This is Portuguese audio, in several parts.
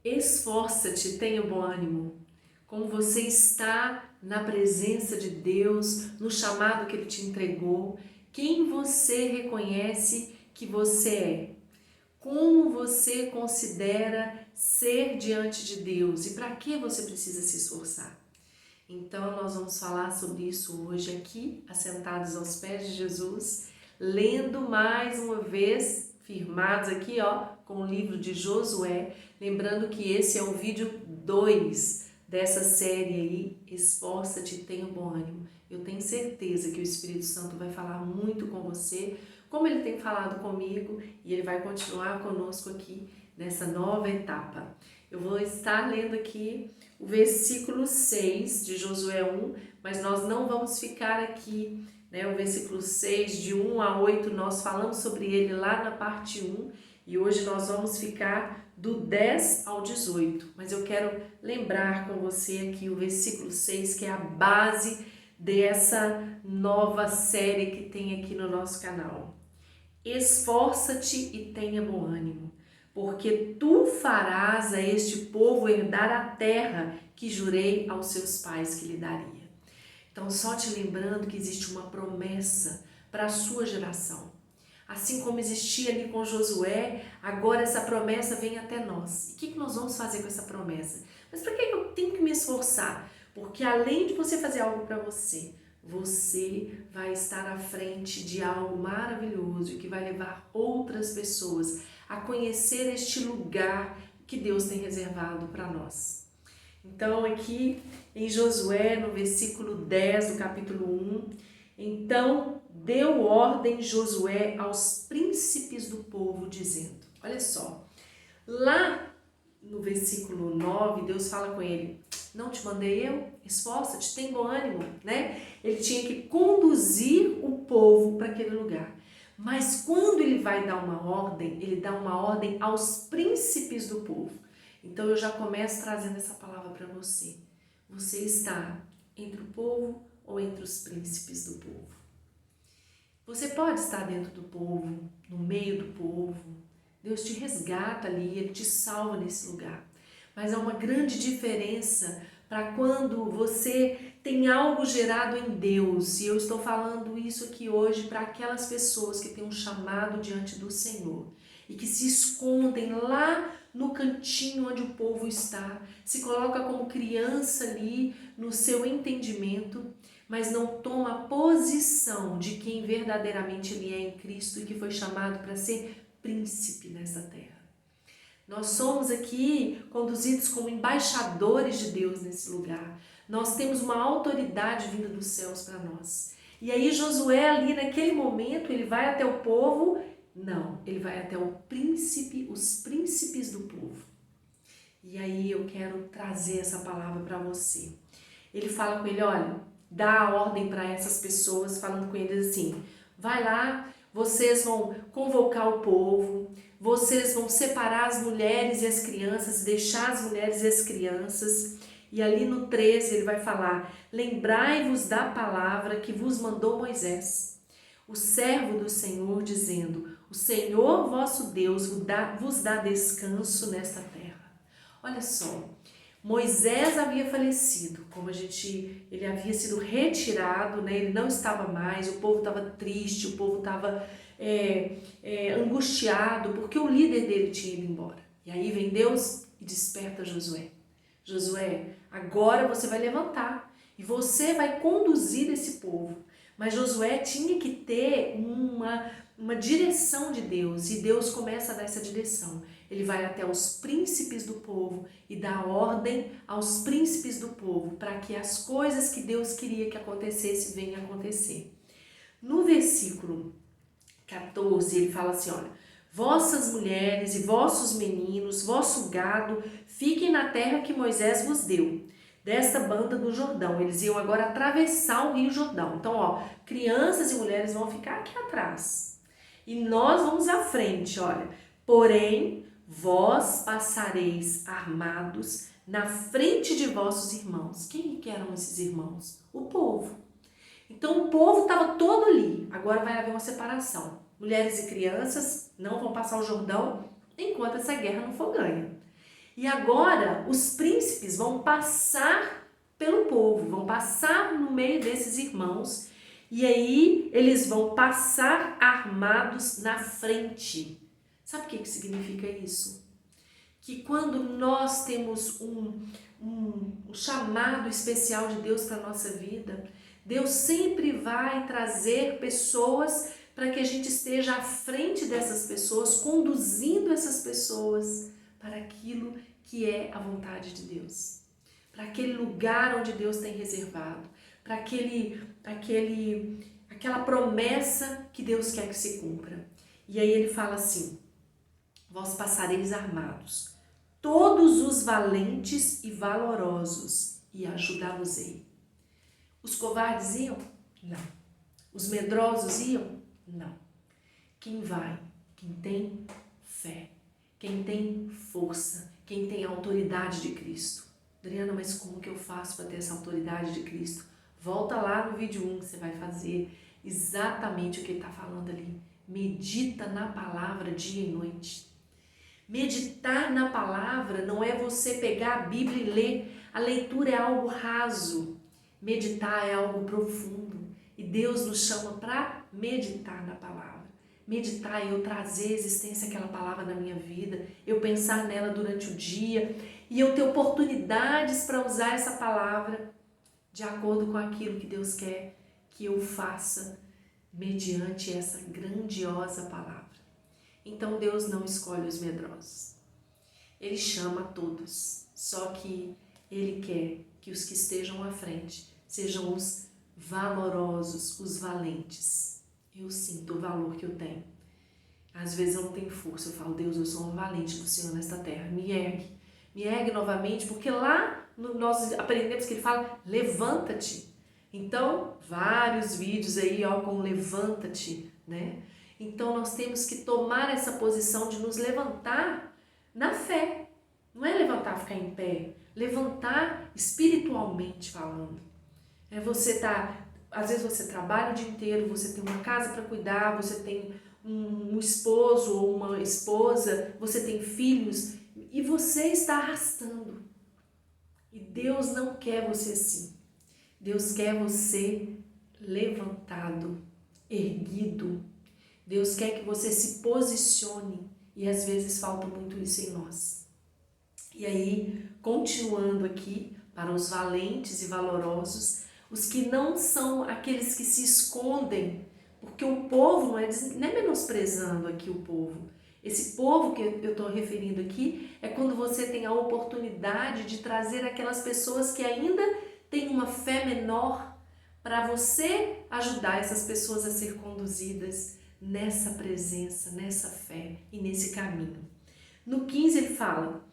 Esforça-te, tenha bom ânimo. Como você está na presença de Deus, no chamado que Ele te entregou, quem você reconhece que você é, como você considera ser diante de Deus e para que você precisa se esforçar. Então, nós vamos falar sobre isso hoje aqui, assentados aos pés de Jesus, lendo mais uma vez, firmados aqui, ó, com o livro de Josué. Lembrando que esse é o vídeo 2 dessa série aí, Esforça-te e tenha bom ânimo. Eu tenho certeza que o Espírito Santo vai falar muito com você, como ele tem falado comigo, e ele vai continuar conosco aqui nessa nova etapa. Eu vou estar lendo aqui o versículo 6 de Josué 1, mas nós não vamos ficar aqui, né? O versículo 6, de 1 a 8, nós falamos sobre ele lá na parte 1, e hoje nós vamos ficar do 10 ao 18. Mas eu quero lembrar com você aqui o versículo 6, que é a base dessa nova série que tem aqui no nosso canal. Esforça-te e tenha bom ânimo, porque tu farás a este povo herdar a terra que jurei aos seus pais que lhe daria. Então, só te lembrando que existe uma promessa para a sua geração. Assim como existia ali com Josué, agora essa promessa vem até nós. E o que nós vamos fazer com essa promessa? Mas para que eu tenho que me esforçar? Porque além de você fazer algo para você, você vai estar à frente de algo maravilhoso que vai levar outras pessoas a conhecer este lugar que Deus tem reservado para nós. Então, aqui em Josué, no versículo 10 do capítulo 1, então deu ordem Josué aos príncipes do povo, dizendo, olha só, lá no versículo 9, Deus fala com ele, não te mandei eu? Esforça-te, tem bom ânimo, né? Ele tinha que conduzir o povo para aquele lugar. Mas quando ele vai dar uma ordem, ele dá uma ordem aos príncipes do povo. Então eu já começo trazendo essa palavra para você. Você está entre o povo ou entre os príncipes do povo? Você pode estar dentro do povo, no meio do povo. Deus te resgata ali, Ele te salva nesse lugar. Mas há uma grande diferença para quando você tem algo gerado em Deus. E eu estou falando isso aqui hoje para aquelas pessoas que têm um chamado diante do Senhor e que se escondem lá no cantinho onde o povo está, se coloca como criança ali no seu entendimento, mas não toma posição de quem verdadeiramente ele é em Cristo e que foi chamado para ser príncipe nessa terra. Nós somos aqui conduzidos como embaixadores de Deus nesse lugar. Nós temos uma autoridade vinda dos céus para nós. E aí Josué ali naquele momento, ele vai até o povo, não, ele vai até o príncipe, os príncipes do povo. E aí eu quero trazer essa palavra para você. Ele fala com ele, olha, dá a ordem para essas pessoas, falando com eles assim, vai lá, vocês vão convocar o povo, vocês vão separar as mulheres e as crianças, deixar as mulheres e as crianças. E ali no 13 ele vai falar, lembrai-vos da palavra que vos mandou Moisés, o servo do Senhor, dizendo, o Senhor vosso Deus vos dá descanso nesta terra. Olha só, Moisés havia falecido, ele havia sido retirado, né? Ele não estava mais, o povo estava triste, o povo estava angustiado, porque o líder dele tinha ido embora. E aí vem Deus e desperta Josué. Josué, agora você vai levantar e você vai conduzir esse povo. Mas Josué tinha que ter uma direção de Deus, e Deus começa a dar essa direção. Ele vai até os príncipes do povo e dá ordem aos príncipes do povo para que as coisas que Deus queria que acontecesse venham a acontecer. No versículo 14 ele fala assim, olha, vossas mulheres e vossos meninos, vosso gado, fiquem na terra que Moisés vos deu, desta banda do Jordão. Eles iam agora atravessar o rio Jordão. Então, ó, crianças e mulheres vão ficar aqui atrás. E nós vamos à frente, olha. Porém, vós passareis armados na frente de vossos irmãos. Quem que eram esses irmãos? O povo. Então o povo estava todo ali. Agora vai haver uma separação. Mulheres e crianças não vão passar o Jordão enquanto essa guerra não for ganha. E agora os príncipes vão passar pelo povo, vão passar no meio desses irmãos, e aí eles vão passar armados na frente. Sabe o que significa isso? Que quando nós temos um chamado especial de Deus para a nossa vida, Deus sempre vai trazer pessoas para que a gente esteja à frente dessas pessoas, conduzindo essas pessoas para aquilo que é a vontade de Deus, para aquele lugar onde Deus tem reservado, para aquela promessa que Deus quer que se cumpra. E aí ele fala assim: vós passareis armados, todos os valentes e valorosos, e ajudá-los-ei. Os covardes iam? Não. Os medrosos iam? Não. Quem vai? Quem tem fé, quem tem força, quem tem a autoridade de Cristo. Adriana, mas como que eu faço para ter essa autoridade de Cristo? Volta lá no vídeo 1 que você vai fazer exatamente o que ele está falando ali. Medita na palavra dia e noite. Meditar na palavra não é você pegar a Bíblia e ler. A leitura é algo raso. Meditar é algo profundo. E Deus nos chama para meditar na palavra. Meditar é eu trazer à existência aquela palavra na minha vida, eu pensar nela durante o dia e eu ter oportunidades para usar essa palavra de acordo com aquilo que Deus quer que eu faça mediante essa grandiosa palavra. Então Deus não escolhe os medrosos. Ele chama todos, só que Ele quer que os que estejam à frente sejam os valorosos, os valentes. Eu sinto o valor que eu tenho. Às vezes eu não tenho força, eu falo: Deus, eu sou um valente do Senhor nesta terra, me ergue novamente, porque lá nós aprendemos que Ele fala: levanta-te. Então, vários vídeos aí, com levanta-te, né? Então nós temos que tomar essa posição de nos levantar na fé. Não é levantar, ficar em pé. Levantar espiritualmente falando. É você às vezes você trabalha o dia inteiro, você tem uma casa para cuidar, você tem um esposo ou uma esposa, você tem filhos e você está arrastando. E Deus não quer você assim. Deus quer você levantado, erguido. Deus quer que você se posicione e às vezes falta muito isso em nós. E aí, continuando aqui, para os valentes e valorosos, os que não são aqueles que se escondem, porque o povo não é menosprezando aqui o povo. Esse povo que eu estou referindo aqui é quando você tem a oportunidade de trazer aquelas pessoas que ainda têm uma fé menor para você ajudar essas pessoas a ser conduzidas nessa presença, nessa fé e nesse caminho. No 15 ele fala: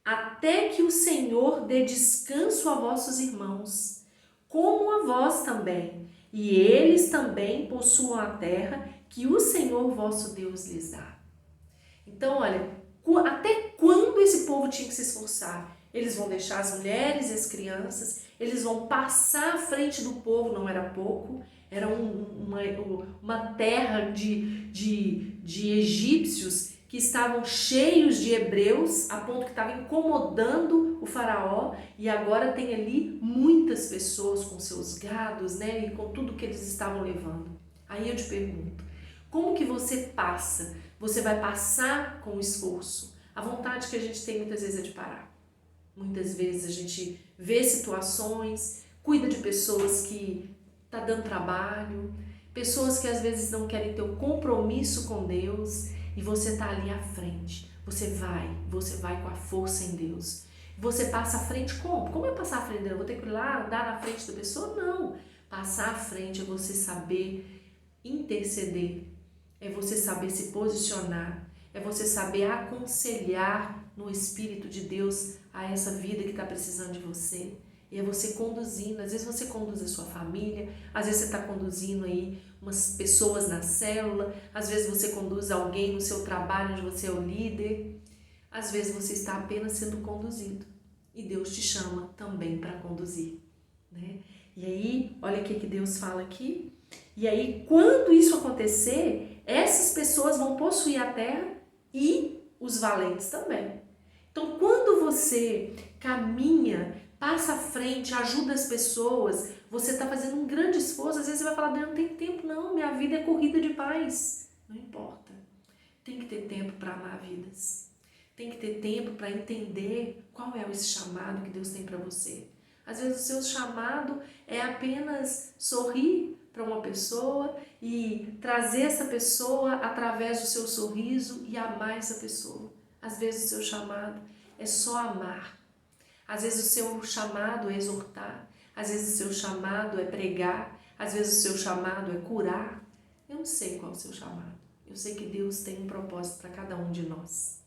até que o Senhor dê descanso a vossos irmãos, como a vós também, e eles também possuam a terra que o Senhor vosso Deus lhes dá. Então, olha, até quando esse povo tinha que se esforçar? Eles vão deixar as mulheres e as crianças, eles vão passar à frente do povo, não era pouco, era uma terra de egípcios que estavam cheios de hebreus, a ponto que estava incomodando o faraó, e agora tem ali muitas pessoas com seus gados, né, e com tudo que eles estavam levando. Aí eu te pergunto, como que você passa? Você vai passar com esforço. A vontade que a gente tem muitas vezes é de parar. Muitas vezes a gente vê situações, cuida de pessoas que tá dando trabalho, pessoas que às vezes não querem ter um compromisso com Deus, e você tá ali à frente. Você vai com a força em Deus. Você passa à frente como? Como é passar à frente? Eu vou ter que ir lá andar na frente da pessoa? Não. Passar à frente é você saber interceder, é você saber se posicionar, é você saber aconselhar no Espírito de Deus a essa vida que está precisando de você. E é você conduzindo, às vezes você conduz a sua família, às vezes você está conduzindo aí umas pessoas na célula, às vezes você conduz alguém no seu trabalho onde você é o líder, às vezes você está apenas sendo conduzido e Deus te chama também para conduzir, né? E aí, olha o que Deus fala aqui, e aí quando isso acontecer, essas pessoas vão possuir a terra e os valentes também. Então, quando você caminha, passa à frente, ajuda as pessoas, você está fazendo um grande esforço. Às vezes você vai falar, não tem tempo não, minha vida é corrida de paz. Não importa. Tem que ter tempo para amar vidas. Tem que ter tempo para entender qual é esse chamado que Deus tem para você. Às vezes o seu chamado é apenas sorrir para uma pessoa e trazer essa pessoa através do seu sorriso e amar essa pessoa. Às vezes o seu chamado é só amar. Às vezes o seu chamado é exortar. Às vezes o seu chamado é pregar. Às vezes o seu chamado é curar. Eu não sei qual é o seu chamado. Eu sei que Deus tem um propósito para cada um de nós.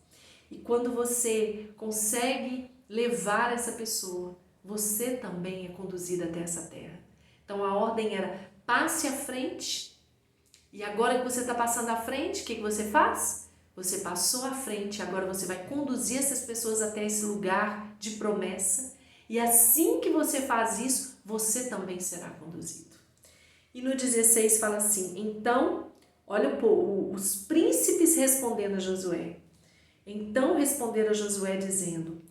E quando você consegue levar essa pessoa, você também é conduzido até essa terra. Então a ordem era, passe à frente. E agora que você está passando à frente, o que você faz? Você passou à frente, agora você vai conduzir essas pessoas até esse lugar de promessa. E assim que você faz isso, você também será conduzido. E no 16 fala assim, então, olha os príncipes respondendo a Josué. Então responderam a Josué dizendo,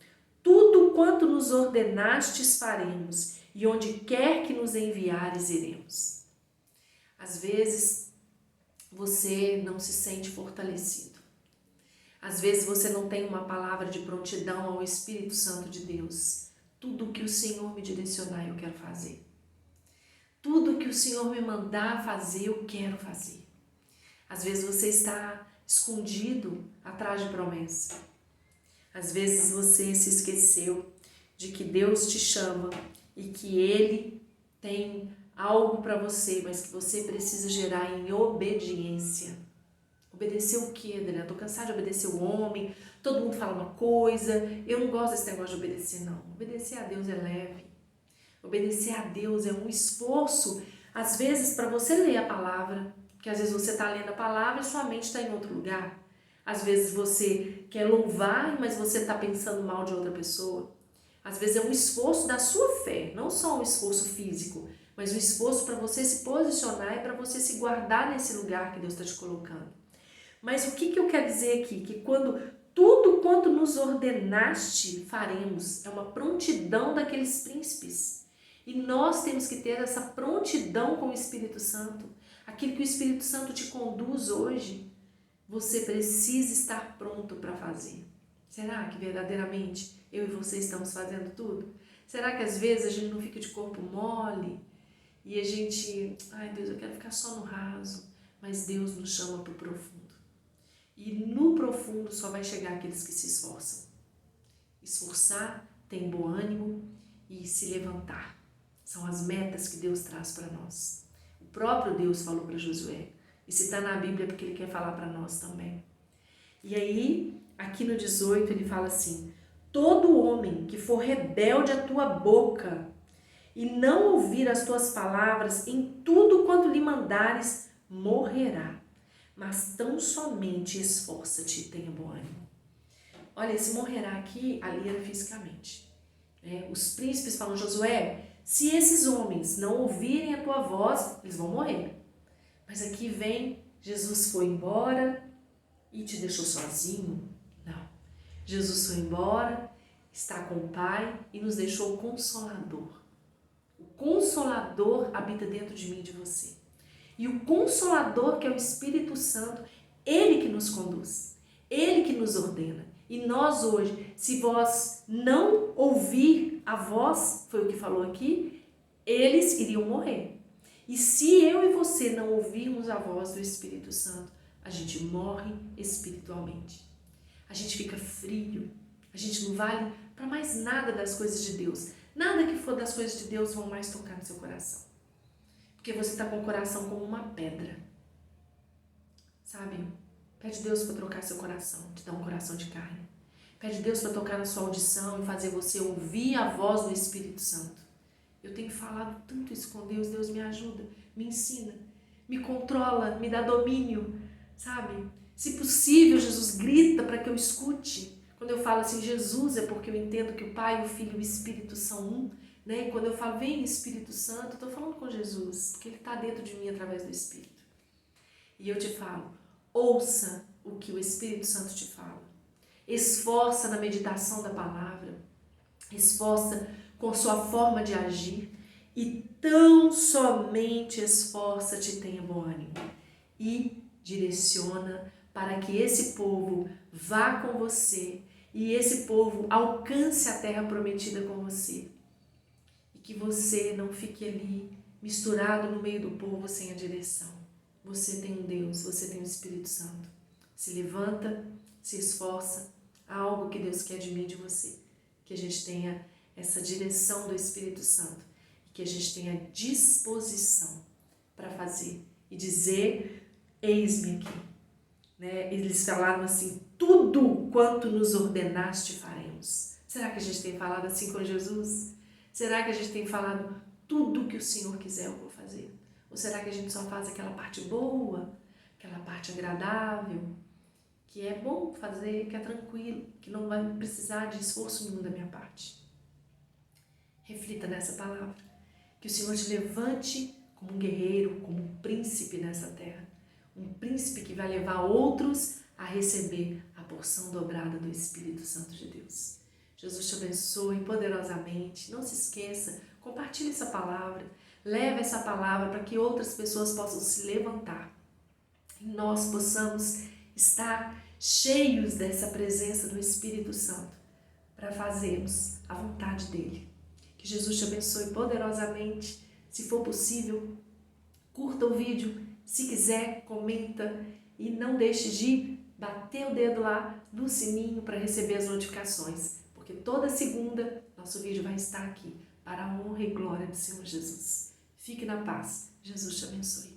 tudo quanto nos ordenastes faremos, e onde quer que nos enviares iremos. Às vezes você não se sente fortalecido. Às vezes você não tem uma palavra de prontidão ao Espírito Santo de Deus. Tudo que o Senhor me direcionar eu quero fazer. Tudo que o Senhor me mandar fazer eu quero fazer. Às vezes você está escondido atrás de promessa. Às vezes você se esqueceu de que Deus te chama e que Ele tem algo para você, mas que você precisa gerar em obediência. Obedecer o quê, Adriana? Estou cansada de obedecer o homem, todo mundo fala uma coisa, eu não gosto desse negócio de obedecer, não. Obedecer a Deus é leve. Obedecer a Deus é um esforço, às vezes, para você ler a palavra, porque às vezes você está lendo a palavra e sua mente está em outro lugar. Às vezes você quer louvar, mas você está pensando mal de outra pessoa. Às vezes é um esforço da sua fé, não só um esforço físico, mas um esforço para você se posicionar e para você se guardar nesse lugar que Deus está te colocando. Mas o que eu quero dizer aqui? Que quando tudo quanto nos ordenaste faremos, é uma prontidão daqueles príncipes. E nós temos que ter essa prontidão com o Espírito Santo. Aquilo que o Espírito Santo te conduz hoje, você precisa estar pronto para fazer. Será que verdadeiramente eu e você estamos fazendo tudo? Será que às vezes a gente não fica de corpo mole e a gente, ai Deus, eu quero ficar só no raso, mas Deus nos chama para o profundo. E no profundo só vai chegar aqueles que se esforçam. Esforçar, tem bom ânimo e se levantar. São as metas que Deus traz para nós. O próprio Deus falou para Josué. E se está na Bíblia é porque Ele quer falar para nós também. E aí, aqui no 18, ele fala assim, todo homem que for rebelde à tua boca e não ouvir as tuas palavras em tudo quanto lhe mandares, morrerá. Mas tão somente esforça-te e tenha bom ânimo. Olha, esse morrerá aqui, ali era fisicamente. Os príncipes falam, Josué, se esses homens não ouvirem a tua voz, eles vão morrer. Mas aqui vem, Jesus foi embora e te deixou sozinho? Não. Jesus foi embora, está com o Pai e nos deixou o Consolador. O Consolador habita dentro de mim e de você. E o Consolador, que é o Espírito Santo, Ele que nos conduz, Ele que nos ordena. E nós hoje, se vós não ouvir a voz, foi o que falou aqui, eles iriam morrer. E se eu e você não ouvirmos a voz do Espírito Santo, a gente morre espiritualmente. A gente fica frio, a gente não vale para mais nada das coisas de Deus. Nada que for das coisas de Deus vão mais tocar no seu coração. Porque você está com o coração como uma pedra. Sabe? Pede Deus para trocar seu coração, te dar um coração de carne. Pede Deus para tocar na sua audição e fazer você ouvir a voz do Espírito Santo. Eu tenho falado tanto isso com Deus, Deus me ajuda, me ensina, me controla, me dá domínio, sabe? Se possível, Jesus grita para que eu escute. Quando eu falo assim, Jesus, é porque eu entendo que o Pai, o Filho e o Espírito são um. Né? Quando eu falo, vem Espírito Santo, eu estou falando com Jesus, porque Ele está dentro de mim através do Espírito. E eu te falo, ouça o que o Espírito Santo te fala. esforça na meditação da palavra, esforça com sua forma de agir e tão somente esforça-te e tenha bom ânimo e direciona para que esse povo vá com você e esse povo alcance a terra prometida com você e que você não fique ali misturado no meio do povo sem a direção. Você tem um Deus, você tem o Espírito Santo. Se levanta, se esforça, há algo que Deus quer de mim e de você. Que a gente tenha essa direção do Espírito Santo e que a gente tenha disposição para fazer e dizer, eis-me aqui. Eles falaram assim, tudo quanto nos ordenaste faremos. Será que a gente tem falado assim com Jesus? Será que a gente tem falado tudo que o Senhor quiser eu vou fazer? Ou será que a gente só faz aquela parte boa, aquela parte agradável, que é bom fazer, que é tranquilo, que não vai precisar de esforço nenhum da minha parte? Reflita nessa palavra, que o Senhor te levante como um guerreiro, como um príncipe nessa terra, um príncipe que vai levar outros a receber a porção dobrada do Espírito Santo de Deus. Jesus te abençoe poderosamente, não se esqueça, compartilhe essa palavra, leve essa palavra para que outras pessoas possam se levantar e nós possamos estar cheios dessa presença do Espírito Santo para fazermos a vontade dele. Que Jesus te abençoe poderosamente. Se for possível, curta o vídeo. Se quiser, comenta e não deixe de bater o dedo lá no sininho para receber as notificações, porque toda segunda nosso vídeo vai estar aqui para a honra e glória do Senhor Jesus. Fique na paz. Jesus te abençoe.